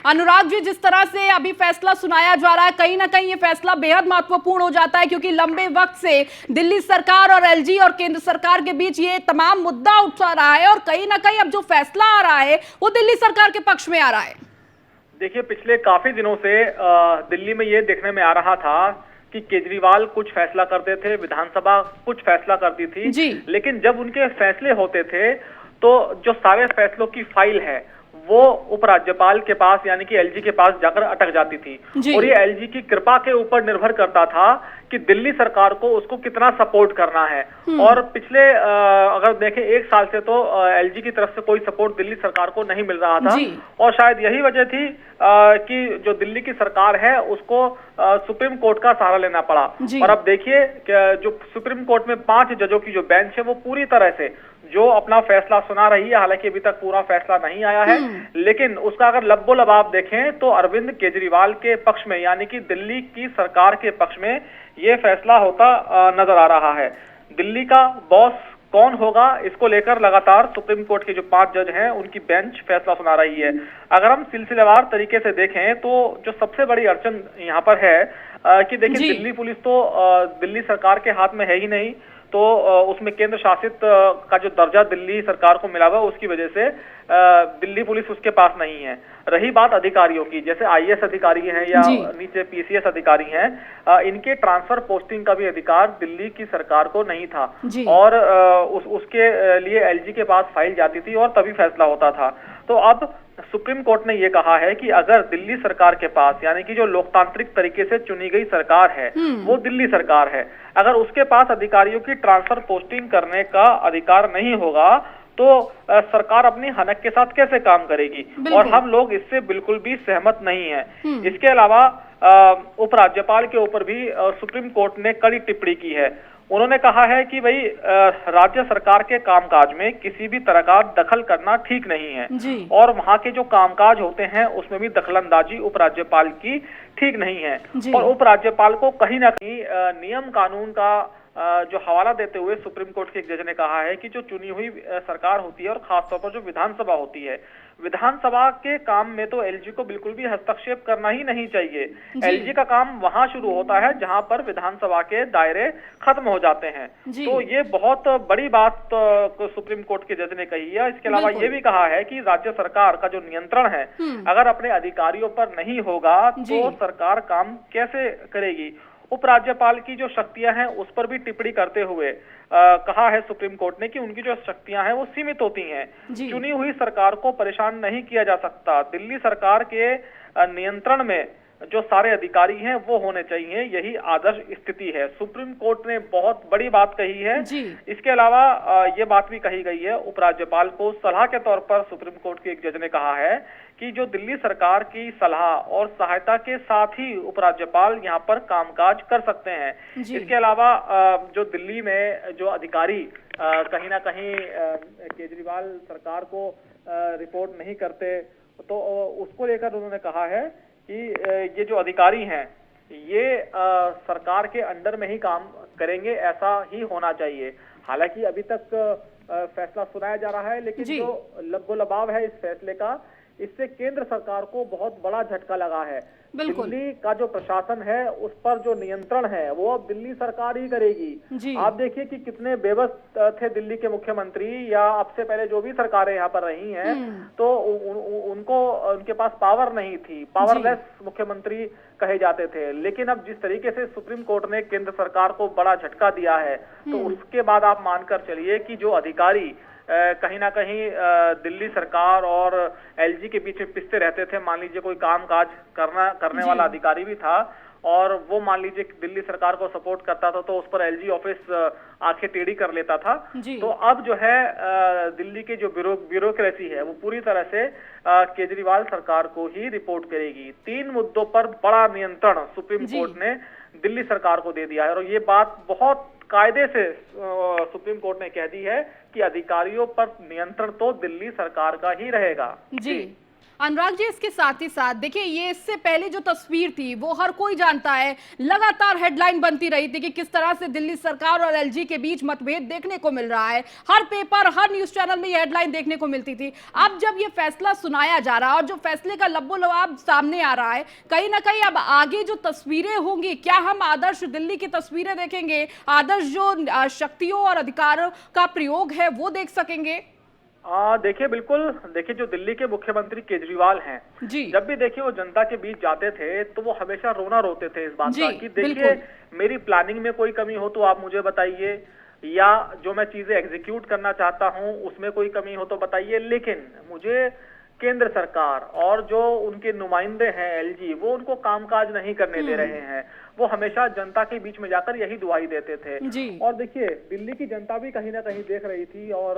अनुराग जी, जिस तरह से अभी फैसला सुनाया जा रहा है, कहीं ना कहीं ये फैसला बेहद महत्वपूर्ण हो जाता है, क्योंकि लंबे वक्त से दिल्ली सरकार और एलजी और केंद्र सरकार के बीच ये तमाम मुद्दा उठ रहा है और कहीं ना कहीं अब जो फैसला आ रहा है वो दिल्ली सरकार के पक्ष में आ रहा है। देखिए, पिछले काफी दिनों से दिल्ली में ये देखने में आ रहा था कि केजरीवाल कुछ फैसला करते थे, विधानसभा कुछ फैसला करती थी जी। लेकिन जब उनके फैसले होते थे तो जो सारे फैसलों की फाइल है वो उपराज्यपाल के पास यानी कि एलजी के पास जाकर अटक जाती थी। और ये एलजी की कृपा के ऊपर निर्भर करता था कि दिल्ली सरकार को उसको कितना सपोर्ट करना है। और पिछले अगर देखें 1 साल से तो एलजी की तरफ से कोई सपोर्ट दिल्ली सरकार को नहीं मिल रहा था और शायद यही वजह थी कि जो दिल्ली की सरकार है उसको सुप्रीम कोर्ट का सहारा लेना पड़ा। और अब देखिए जो सुप्रीम कोर्ट में 5 जजों की जो बेंच है वो पूरी तरह से जो अपना फैसला सुना रही है, हालांकि अभी तक पूरा फैसला नहीं आया है, लेकिन उसका अगर लब्बो लबाब देखें तो अरविंद केजरीवाल के पक्ष में यानी कि दिल्ली की सरकार के पक्ष में ये फैसला होता नजर आ रहा है। दिल्ली का बॉस कौन होगा, इसको लेकर लगातार सुप्रीम कोर्ट के जो 5 जज हैं उनकी बेंच फैसला सुना रही है। अगर हम सिलसिलेवार तरीके से देखें तो जो सबसे बड़ी अड़चन यहाँ पर है कि देखिए दिल्ली पुलिस तो दिल्ली सरकार के हाथ में है ही नहीं, तो उसमें केंद्र शासित का जो दर्जा दिल्ली सरकार को मिला हुआ उसकी वजह से दिल्ली पुलिस उसके पास नहीं है। रही बात अधिकारियों की, जैसे आईएएस अधिकारी हैं या नीचे पीसीएस अधिकारी हैं, इनके ट्रांसफर पोस्टिंग का भी अधिकार दिल्ली की सरकार को नहीं था और उसके लिए एलजी के पास फाइल जाती थी और तभी फैसला होता था। तो अब सुप्रीम कोर्ट ने यह कहा है कि अगर दिल्ली सरकार के पास यानी कि जो लोकतांत्रिक तरीके से चुनी गई सरकार है वो दिल्ली सरकार है, अगर उसके पास अधिकारियों की ट्रांसफर पोस्टिंग करने का अधिकार नहीं होगा तो सरकार अपनी हनक के साथ कैसे काम करेगी, और हम लोग इससे बिल्कुल भी सहमत नहीं हैं। इसके अलावा उपराज्यपाल के ऊपर भी सुप्रीम कोर्ट ने कड़ी टिप्पणी की है। उन्होंने कहा है कि भाई राज्य सरकार के कामकाज में किसी भी तरह का दखल करना ठीक नहीं है और वहां के जो कामकाज होते हैं उसमें भी दखलंदाजी उपराज्यपाल की ठीक नहीं है। और उपराज्यपाल को कहीं ना कहीं नियम कानून का जो हवाला देते हुए सुप्रीम कोर्ट के एक जज ने कहा है कि जो चुनी हुई सरकार होती है और खासतौर पर जो विधानसभा होती है, विधानसभा के काम में तो एलजी को बिल्कुल भी हस्तक्षेप करना ही नहीं चाहिए। एलजी का काम वहां शुरू होता है जहां पर विधानसभा के दायरे खत्म हो जाते हैं। तो ये बहुत बड़ी बात सुप्रीम कोर्ट के जज ने कही है। इसके अलावा ये भी कहा है कि राज्य सरकार का जो नियंत्रण है अगर अपने अधिकारियों पर नहीं होगा तो सरकार काम कैसे करेगी। उपराज्यपाल की जो शक्तियां हैं उस पर भी टिप्पणी करते हुए कहा है सुप्रीम कोर्ट ने कि उनकी जो शक्तियां हैं वो सीमित होती हैं। चुनी हुई सरकार को परेशान नहीं किया जा सकता। दिल्ली सरकार के नियंत्रण में जो सारे अधिकारी हैं वो होने चाहिए, यही आदर्श स्थिति है। सुप्रीम कोर्ट ने बहुत बड़ी बात कही है। इसके अलावा ये बात भी कही गई है, उपराज्यपाल को सलाह के तौर पर सुप्रीम कोर्ट के एक जज ने कहा है कि जो दिल्ली सरकार की सलाह और सहायता के साथ ही उपराज्यपाल यहाँ पर कामकाज कर सकते हैं। इसके अलावा जो दिल्ली में जो अधिकारी कहीं ना कहीं केजरीवाल सरकार को रिपोर्ट नहीं करते तो उसको लेकर उन्होंने कहा है कि ये जो अधिकारी हैं ये सरकार के अंडर में ही काम करेंगे, ऐसा ही होना चाहिए। हालांकि अभी तक फैसला सुनाया जा रहा है लेकिन जो लब्बो लबाब है इस फैसले का, इससे केंद्र सरकार को बहुत बड़ा झटका लगा है। दिल्ली का जो प्रशासन है उस पर जो नियंत्रण है वो अब दिल्ली सरकार ही करेगी। आप देखिए कि कितने बेबस थे दिल्ली के मुख्यमंत्री या अब से पहले जो भी सरकारें यहाँ पर रही हैं, तो उनको उनके पास पावर नहीं थी, पावरलेस मुख्यमंत्री कहे जाते थे। लेकिन अब जिस तरीके से सुप्रीम कोर्ट ने केंद्र सरकार को बड़ा झटका दिया है तो उसके बाद आप मानकर चलिए कि जो अधिकारी कहीं ना कहीं दिल्ली सरकार और एलजी के बीच में पिसते रहते थे, मान लीजिए कोई कामकाज करने वाला अधिकारी भी था और वो मान लीजिए दिल्ली सरकार को सपोर्ट करता था तो उस पर एलजी ऑफिस आंखें टेढ़ी कर लेता था। तो अब जो है दिल्ली की जो ब्यूरोक्रेसी है वो पूरी तरह से केजरीवाल सरकार को ही रिपोर्ट करेगी। 3 मुद्दों पर बड़ा नियंत्रण सुप्रीम कोर्ट ने दिल्ली सरकार को दे दिया है और ये बात बहुत कायदे से सुप्रीम कोर्ट ने कह दी है कि अधिकारियों पर नियंत्रण तो दिल्ली सरकार का ही रहेगा। अनुराग जी, इसके साथ ही साथ देखिए, ये इससे पहले जो तस्वीर थी वो हर कोई जानता है, लगातार हेडलाइन बनती रही थी कि किस तरह से दिल्ली सरकार और एलजी के बीच मतभेद देखने को मिल रहा है। हर पेपर, हर न्यूज चैनल में ये हेडलाइन देखने को मिलती थी। अब जब ये फैसला सुनाया जा रहा है और जो फैसले का लब्बो-लबाब सामने आ रहा है, कहीं ना कहीं अब आगे जो तस्वीरें होंगी, क्या हम आदर्श दिल्ली की तस्वीरें देखेंगे, आदर्श जो शक्तियों और अधिकारों का प्रयोग है वो देख सकेंगे? देखिए, बिल्कुल। देखिए, जो दिल्ली के मुख्यमंत्री केजरीवाल हैं, जब भी देखिए वो जनता के बीच जाते थे तो वो हमेशा रोना रोते थे इस बात का कि देखिए, मेरी प्लानिंग में कोई कमी हो तो आप मुझे बताइए, या जो मैं चीजें एग्जीक्यूट करना चाहता हूं उसमें कोई कमी हो तो बताइए, लेकिन मुझे केंद्र सरकार और जो उनके नुमाइंदे हैं एलजी, वो उनको कामकाज नहीं करने दे रहे हैं। वो हमेशा जनता के बीच में जाकर यही दुहाई देते थे। और देखिए, दिल्ली की जनता भी कहीं ना कहीं देख रही थी, और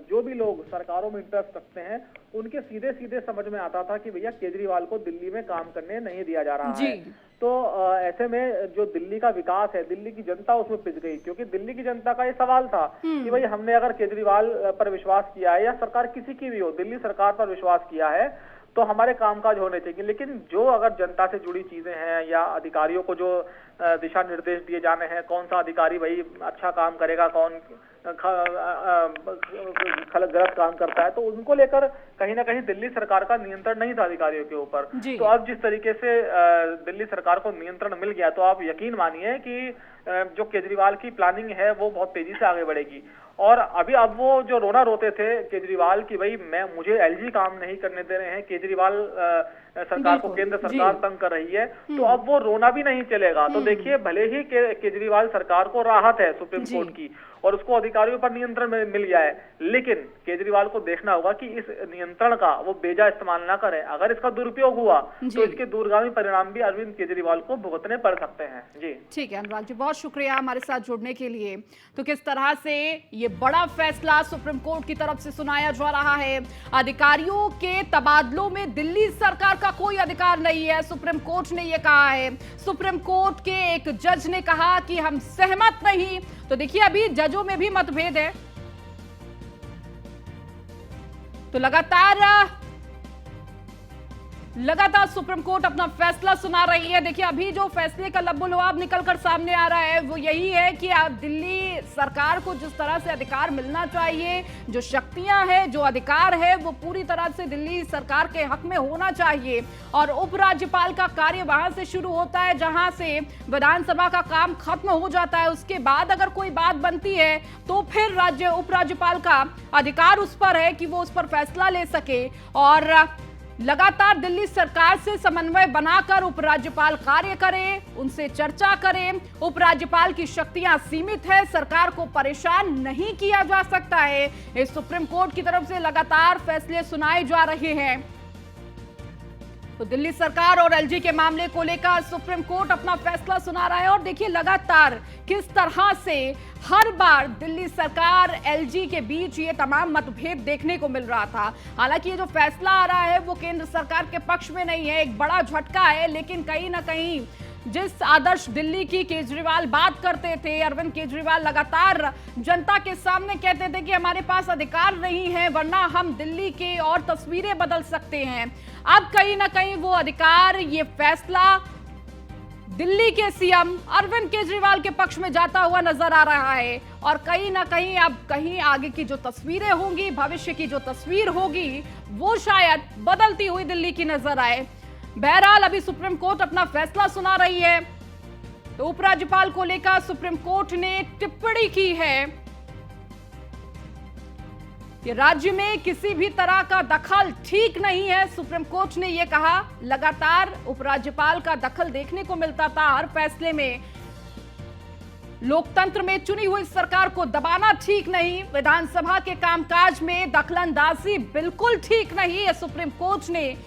जो भी लोग सरकारों में इंटरेस्ट रखते हैं उनके सीधे सीधे समझ में आता था कि भैया केजरीवाल को दिल्ली में काम करने नहीं दिया जा रहा है। तो ऐसे में जो दिल्ली का विकास है, दिल्ली की जनता उसमें पिस गई, क्योंकि दिल्ली की जनता का ये सवाल था कि भाई हमने अगर केजरीवाल पर विश्वास किया है, या सरकार किसी की भी हो, दिल्ली सरकार पर विश्वास किया है, तो हमारे कामकाज होने चाहिए। लेकिन जो अगर जनता से जुड़ी चीजें हैं, या अधिकारियों को जो दिशा निर्देश दिए जाने हैं, कौन सा अधिकारी भाई अच्छा काम करेगा, कौन गलत काम करता है, तो उनको लेकर कहीं ना कहीं दिल्ली सरकार का नियंत्रण नहीं था अधिकारियों के ऊपर। तो अब जिस तरीके से दिल्ली सरकार को नियंत्रण मिल गया, तो आप यकीन मानिए कि जो केजरीवाल की प्लानिंग है वो बहुत तेजी से आगे बढ़ेगी। और अब वो जो रोना रोते थे केजरीवाल की भाई मुझे एलजी काम नहीं करने दे रहे हैं, केजरीवाल सरकार को केंद्र सरकार तंग कर रही है, तो अब वो रोना भी नहीं चलेगा। तो देखिए, भले ही केजरीवाल सरकार को राहत है सुप्रीम कोर्ट की और उसको अधिकारियों पर नियंत्रण मिल गया है, लेकिन केजरीवाल को देखना होगा कि इस नियंत्रण का वो बेजा इस्तेमाल ना करें। अगर इसका दुरुपयोग हुआ तो इसके दूरगामी परिणाम भी अरविंद केजरीवाल को भुगतने पड़ सकते हैं। जी ठीक है अनुराग जी, बहुत शुक्रिया हमारे साथ जुड़ने के लिए। तो किस तरह से ये बड़ा फैसला सुप्रीम कोर्ट की तरफ से सुनाया जा रहा है, अधिकारियों के तबादलों में दिल्ली सरकार का कोई अधिकार नहीं है, सुप्रीम कोर्ट ने यह कहा है। सुप्रीम कोर्ट के एक जज ने कहा कि हम सहमत नहीं। तो देखिए, अभी जजों में भी मतभेद है, तो लगातार सुप्रीम कोर्ट अपना फैसला सुना रही है। देखिए, अभी जो फैसले का लब्बो-लबाब निकलकर सामने आ रहा है वो यही है कि आप दिल्ली सरकार को जिस तरह से अधिकार मिलना चाहिए, जो शक्तियां हैं, जो अधिकार है, वो पूरी तरह से दिल्ली सरकार के हक में होना चाहिए। और उपराज्यपाल का कार्य वहां से शुरू होता है जहां से विधानसभा का काम खत्म हो जाता है। उसके बाद अगर कोई बात बनती है तो फिर उपराज्यपाल का अधिकार उस पर है कि वो उस पर फैसला ले सके। और लगातार दिल्ली सरकार से समन्वय बनाकर उपराज्यपाल कार्य करे, उनसे चर्चा करें। उपराज्यपाल की शक्तियां सीमित है, सरकार को परेशान नहीं किया जा सकता है। इस सुप्रीम कोर्ट की तरफ से लगातार फैसले सुनाए जा रहे हैं। तो दिल्ली सरकार और एलजी के मामले को लेकर सुप्रीम कोर्ट अपना फैसला सुना रहा है। और देखिए, लगातार किस तरह से हर बार दिल्ली सरकार एलजी के बीच ये तमाम मतभेद देखने को मिल रहा था। हालांकि ये जो फैसला आ रहा है वो केंद्र सरकार के पक्ष में नहीं है, एक बड़ा झटका है, लेकिन कहीं ना कहीं जिस आदर्श दिल्ली की केजरीवाल बात करते थे, अरविंद केजरीवाल लगातार जनता के सामने कहते थे कि हमारे पास अधिकार नहीं है वरना हम दिल्ली के और तस्वीरें बदल सकते हैं। अब कहीं ना कहीं वो अधिकार, ये फैसला दिल्ली के सीएम अरविंद केजरीवाल के पक्ष में जाता हुआ नजर आ रहा है। और कहीं ना कहीं अब कहीं आगे की जो तस्वीरें होंगी, भविष्य की जो तस्वीर होगी, वो शायद बदलती हुई दिल्ली की नजर आए। बहरहाल, अभी सुप्रीम कोर्ट अपना फैसला सुना रही है। तो उपराज्यपाल को लेकर सुप्रीम कोर्ट ने टिप्पणी की है कि राज्य में किसी भी तरह का दखल ठीक नहीं है। सुप्रीम कोर्ट ने यह कहा, लगातार उपराज्यपाल का दखल देखने को मिलता था हर फैसले में। लोकतंत्र में चुनी हुई सरकार को दबाना ठीक नहीं, विधानसभा के कामकाज में दखलंदाजी बिल्कुल ठीक नहीं है। सुप्रीम कोर्ट ने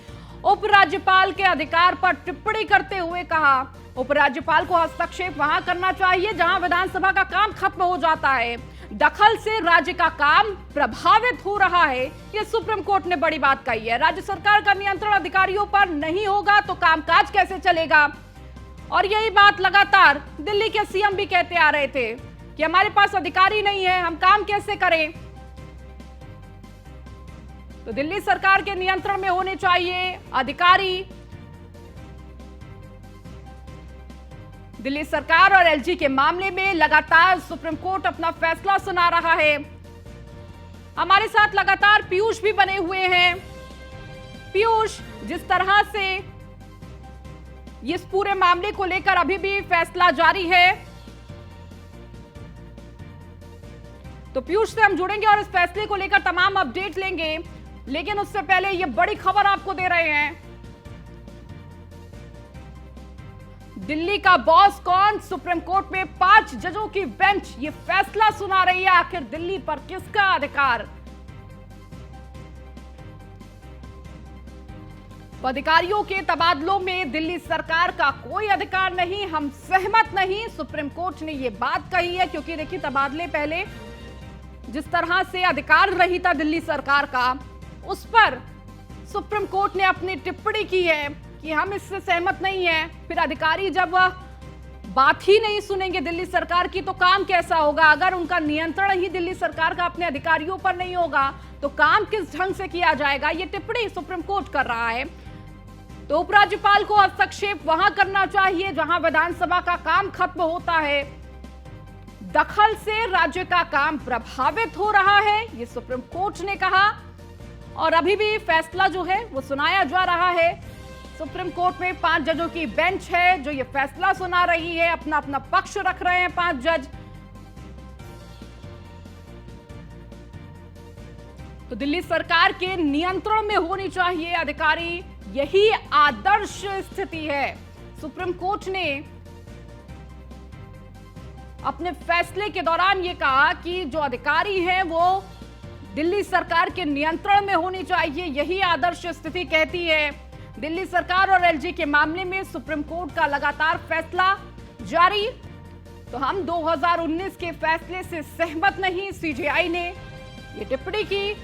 उपराज्यपाल के अधिकार पर टिप्पणी करते हुए कहा, उपराज्यपाल को हस्तक्षेप वहां करना चाहिए जहां विधानसभा का काम खत्म हो जाता है। दखल से राज्य का काम प्रभावित हो रहा है, यह सुप्रीम कोर्ट ने बड़ी बात कही है। राज्य सरकार का नियंत्रण अधिकारियों पर नहीं होगा तो कामकाज कैसे चलेगा? और यही बात लगातार दिल्ली के सीएम भी कहते आ रहे थे कि हमारे पास अधिकारी नहीं है, हम काम कैसे करें। तो दिल्ली सरकार के नियंत्रण में होने चाहिए अधिकारी। दिल्ली सरकार और एलजी के मामले में लगातार सुप्रीम कोर्ट अपना फैसला सुना रहा है। हमारे साथ लगातार पीयूष भी बने हुए हैं। पीयूष, जिस तरह से इस पूरे मामले को लेकर अभी भी फैसला जारी है, तो पीयूष से हम जुड़ेंगे और इस फैसले को लेकर तमाम अपडेट लेंगे, लेकिन उससे पहले ये बड़ी खबर आपको दे रहे हैं। दिल्ली का बॉस कौन? सुप्रीम कोर्ट में 5 जजों की बेंच ये फैसला सुना रही है, आखिर दिल्ली पर किसका अधिकार? अधिकारियों के तबादलों में दिल्ली सरकार का कोई अधिकार नहीं, हम सहमत नहीं, सुप्रीम कोर्ट ने यह बात कही है। क्योंकि देखिए, तबादले पहले जिस तरह से अधिकार रही था दिल्ली सरकार का, उस पर सुप्रीम कोर्ट ने अपनी टिप्पणी की है कि हम इससे सहमत नहीं है। फिर अधिकारी जब बात ही नहीं सुनेंगे दिल्ली सरकार की, तो काम कैसा होगा? अगर उनका नियंत्रण ही दिल्ली सरकार का अपने अधिकारियों पर नहीं होगा, तो काम किस ढंग से किया जाएगा? ये टिप्पणी सुप्रीम कोर्ट कर रहा है। तो उपराज्यपाल को हस्तक्षेप वहां करना चाहिए जहां विधानसभा का काम खत्म होता है। दखल से राज्य का काम प्रभावित हो रहा है, ये सुप्रीम कोर्ट ने कहा। और अभी भी फैसला जो है वो सुनाया जा रहा है। सुप्रीम कोर्ट में 5 जजों की बेंच है जो ये फैसला सुना रही है, अपना अपना पक्ष रख रहे हैं 5 जज। तो दिल्ली सरकार के नियंत्रण में होनी चाहिए अधिकारी, यही आदर्श स्थिति है। सुप्रीम कोर्ट ने अपने फैसले के दौरान ये कहा कि जो अधिकारी हैं वो दिल्ली सरकार के नियंत्रण में होनी चाहिए, यही आदर्श स्थिति कहती है। दिल्ली सरकार और एलजी के मामले में सुप्रीम कोर्ट का लगातार फैसला जारी। तो हम 2019 के फैसले से सहमत नहीं, सीजेआई ने ये टिप्पणी की।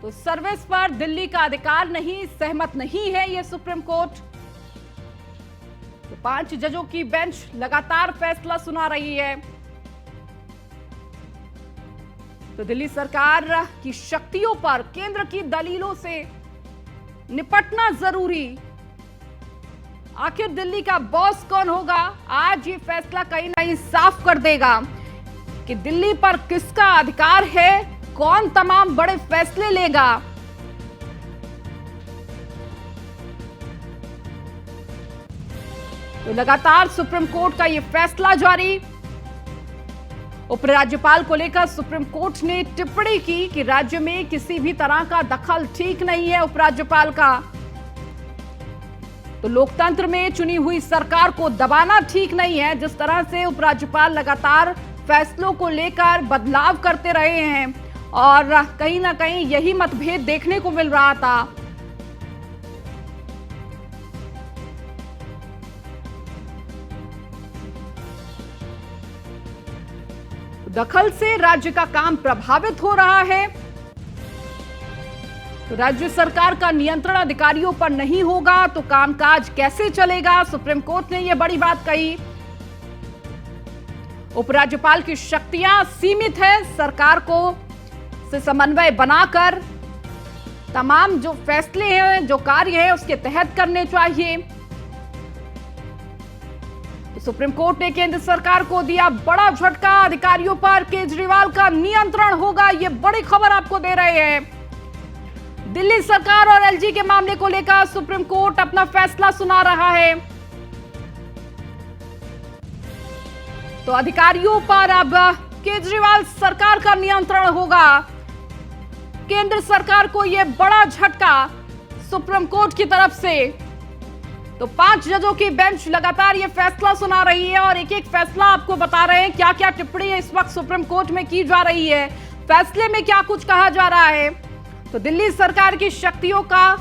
तो सर्विस पर दिल्ली का अधिकार नहीं, सहमत नहीं है ये सुप्रीम कोर्ट। तो 5 जजों की बेंच लगातार फैसला सुना रही है। तो दिल्ली सरकार की शक्तियों पर केंद्र की दलीलों से निपटना जरूरी। आखिर दिल्ली का बॉस कौन होगा? आज ये फैसला कहीं ना कहीं साफ कर देगा कि दिल्ली पर किसका अधिकार है, कौन तमाम बड़े फैसले लेगा। तो लगातार सुप्रीम कोर्ट का यह फैसला जारी। उपराज्यपाल को लेकर सुप्रीम कोर्ट ने टिप्पणी की कि राज्य में किसी भी तरह का दखल ठीक नहीं है उपराज्यपाल का। तो लोकतंत्र में चुनी हुई सरकार को दबाना ठीक नहीं है। जिस तरह से उपराज्यपाल लगातार फैसलों को लेकर बदलाव करते रहे हैं और कहीं ना कहीं यही मतभेद देखने को मिल रहा था। दखल से राज्य का काम प्रभावित हो रहा है। तो राज्य सरकार का नियंत्रण अधिकारियों पर नहीं होगा तो कामकाज कैसे चलेगा? सुप्रीम कोर्ट ने यह बड़ी बात कही। उपराज्यपाल की शक्तियां सीमित है, सरकार को से समन्वय बनाकर तमाम जो फैसले हैं, जो कार्य है, उसके तहत करने चाहिए। सुप्रीम कोर्ट ने केंद्र सरकार को दिया बड़ा झटका, अधिकारियों पर केजरीवाल का नियंत्रण होगा, ये बड़ी खबर आपको दे रहे हैं। दिल्ली सरकार और एलजी के मामले को लेकर सुप्रीम कोर्ट अपना फैसला सुना रहा है। तो अधिकारियों पर अब केजरीवाल सरकार का नियंत्रण होगा। केंद्र सरकार को यह बड़ा झटका सुप्रीम कोर्ट की तरफ से। तो 5 जजों की बेंच लगातार ये फैसला सुना रही है और एक एक फैसला आपको बता रहे हैं क्या क्या टिप्पणी इस वक्त सुप्रीम कोर्ट में की जा रही है, फैसले में क्या कुछ कहा जा रहा है। तो दिल्ली सरकार की शक्तियों का,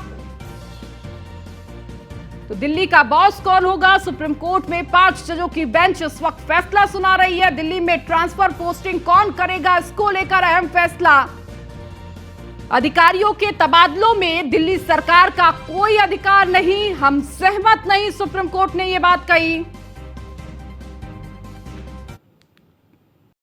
तो दिल्ली का बॉस कौन होगा? सुप्रीम कोर्ट में 5 जजों की बेंच इस वक्त फैसला सुना रही है। दिल्ली में ट्रांसफर पोस्टिंग कौन करेगा, इसको लेकर अहम फैसला। अधिकारियों के तबादलों में दिल्ली सरकार का कोई अधिकार नहीं, हम सहमत नहीं, सुप्रीम कोर्ट ने यह बात कही।